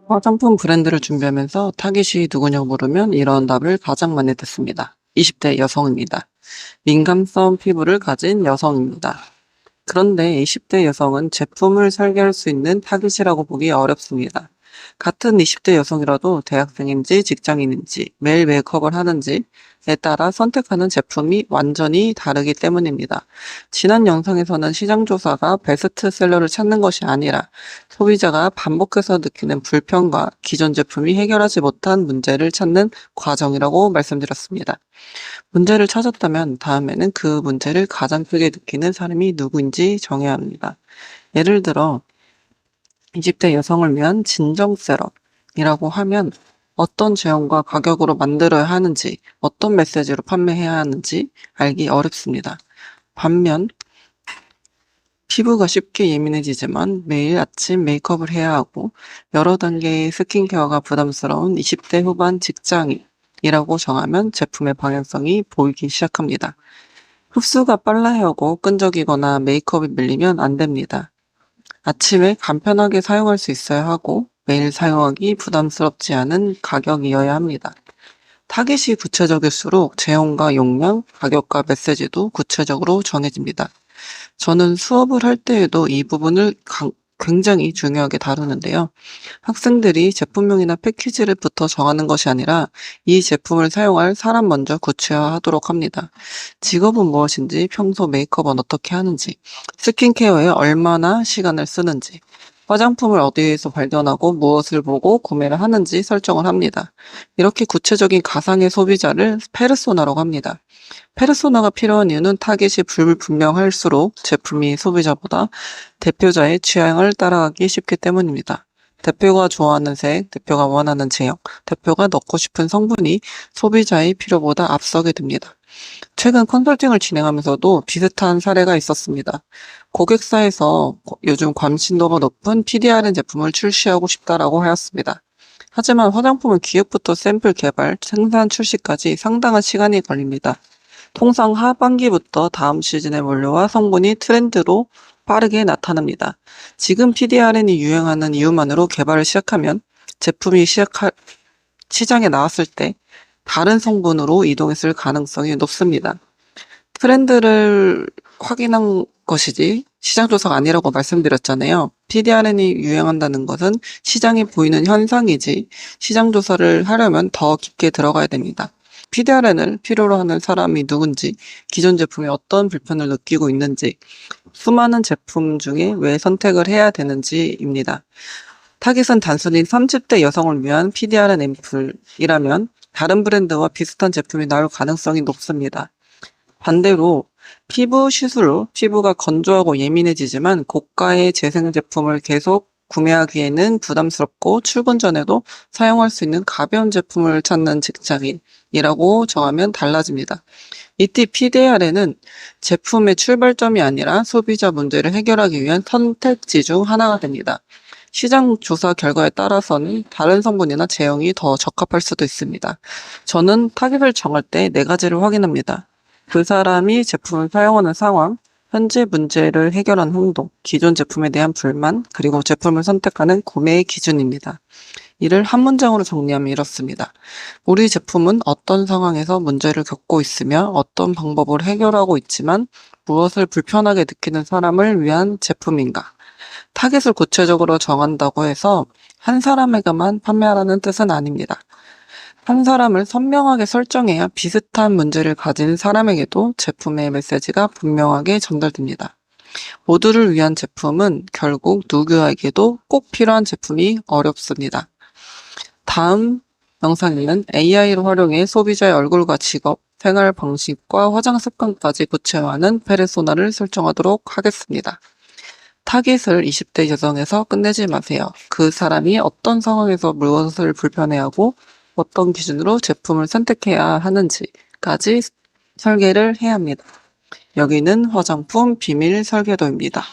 화장품 브랜드를 준비하면서 타깃이 누구냐고 물으면 이런 답을 가장 많이 듣습니다. 20대 여성입니다. 민감성 피부를 가진 여성입니다. 그런데 20대 여성은 제품을 설계할 수 있는 타깃이라고 보기 어렵습니다. 같은 20대 여성이라도 대학생인지 직장인인지 매일 메이크업을 하는지에 따라 선택하는 제품이 완전히 다르기 때문입니다. 지난 영상에서는 시장조사가 베스트셀러를 찾는 것이 아니라 소비자가 반복해서 느끼는 불편과 기존 제품이 해결하지 못한 문제를 찾는 과정이라고 말씀드렸습니다. 문제를 찾았다면 다음에는 그 문제를 가장 크게 느끼는 사람이 누구인지 정해야 합니다. 예를 들어 20대 여성을 위한 진정 세럼이라고 하면 어떤 제형과 가격으로 만들어야 하는지, 어떤 메시지로 판매해야 하는지 알기 어렵습니다. 반면 피부가 쉽게 예민해지지만 매일 아침 메이크업을 해야 하고 여러 단계의 스킨케어가 부담스러운 20대 후반 직장인이라고 정하면 제품의 방향성이 보이기 시작합니다. 흡수가 빨라야 하고 끈적이거나 메이크업이 밀리면 안 됩니다. 아침에 간편하게 사용할 수 있어야 하고 매일 사용하기 부담스럽지 않은 가격이어야 합니다. 타깃이 구체적일수록 제형과 용량, 가격과 메시지도 구체적으로 정해집니다. 저는 수업을 할 때에도 이 부분을 굉장히 중요하게 다루는데요. 학생들이 제품명이나 패키지를부터 정하는 것이 아니라 이 제품을 사용할 사람 먼저 구체화하도록 합니다. 직업은 무엇인지, 평소 메이크업은 어떻게 하는지, 스킨케어에 얼마나 시간을 쓰는지, 화장품을 어디에서 발견하고 무엇을 보고 구매를 하는지 설정을 합니다. 이렇게 구체적인 가상의 소비자를 페르소나라고 합니다. 페르소나가 필요한 이유는 타깃이 불분명할수록 제품이 소비자보다 대표자의 취향을 따라가기 쉽기 때문입니다. 대표가 좋아하는 색, 대표가 원하는 제형, 대표가 넣고 싶은 성분이 소비자의 필요보다 앞서게 됩니다. 최근 컨설팅을 진행하면서도 비슷한 사례가 있었습니다. 고객사에서 요즘 관심도가 높은 PDRN 제품을 출시하고 싶다라고 하였습니다. 하지만 화장품은 기획부터 샘플 개발, 생산 출시까지 상당한 시간이 걸립니다. 통상 하반기부터 다음 시즌의 원료와 성분이 트렌드로 빠르게 나타납니다. 지금 PDRN이 유행하는 이유만으로 개발을 시작하면 제품이 시장에 나왔을 때 다른 성분으로 이동했을 가능성이 높습니다. 트렌드를 확인한 것이지 시장조사가 아니라고 말씀드렸잖아요. PDRN이 유행한다는 것은 시장에 보이는 현상이지 시장조사를 하려면 더 깊게 들어가야 됩니다. PDRN을 필요로 하는 사람이 누군지, 기존 제품에 어떤 불편을 느끼고 있는지, 수많은 제품 중에 왜 선택을 해야 되는지입니다. 타깃은 단순히 30대 여성을 위한 PDRN 앰플이라면 다른 브랜드와 비슷한 제품이 나올 가능성이 높습니다. 반대로 피부 시술로 피부가 건조하고 예민해지지만 고가의 재생 제품을 계속 구매하기에는 부담스럽고 출근 전에도 사용할 수 있는 가벼운 제품을 찾는 직장인이라고 정하면 달라집니다. 이때 PDRN은 제품의 출발점이 아니라 소비자 문제를 해결하기 위한 선택지 중 하나가 됩니다. 시장 조사 결과에 따라서는 다른 성분이나 제형이 더 적합할 수도 있습니다. 저는 타깃을 정할 때 네 가지를 확인합니다. 그 사람이 제품을 사용하는 상황, 현재 문제를 해결한 행동, 기존 제품에 대한 불만, 그리고 제품을 선택하는 구매의 기준입니다. 이를 한 문장으로 정리하면 이렇습니다. 우리 제품은 어떤 상황에서 문제를 겪고 있으며 어떤 방법을 해결하고 있지만 무엇을 불편하게 느끼는 사람을 위한 제품인가? 타깃을 구체적으로 정한다고 해서 한 사람에게만 판매하라는 뜻은 아닙니다. 한 사람을 선명하게 설정해야 비슷한 문제를 가진 사람에게도 제품의 메시지가 분명하게 전달됩니다. 모두를 위한 제품은 결국 누구에게도 꼭 필요한 제품이 어렵습니다. 다음 영상에는 AI를 활용해 소비자의 얼굴과 직업, 생활 방식과 화장 습관까지 구체화하는 페르소나를 설정하도록 하겠습니다. 타깃을 20대 여성에서 끝내지 마세요. 그 사람이 어떤 상황에서 무엇을 불편해하고 어떤 기준으로 제품을 선택해야 하는지까지 설계를 해야 합니다. 여기는 화장품 비밀 설계도입니다.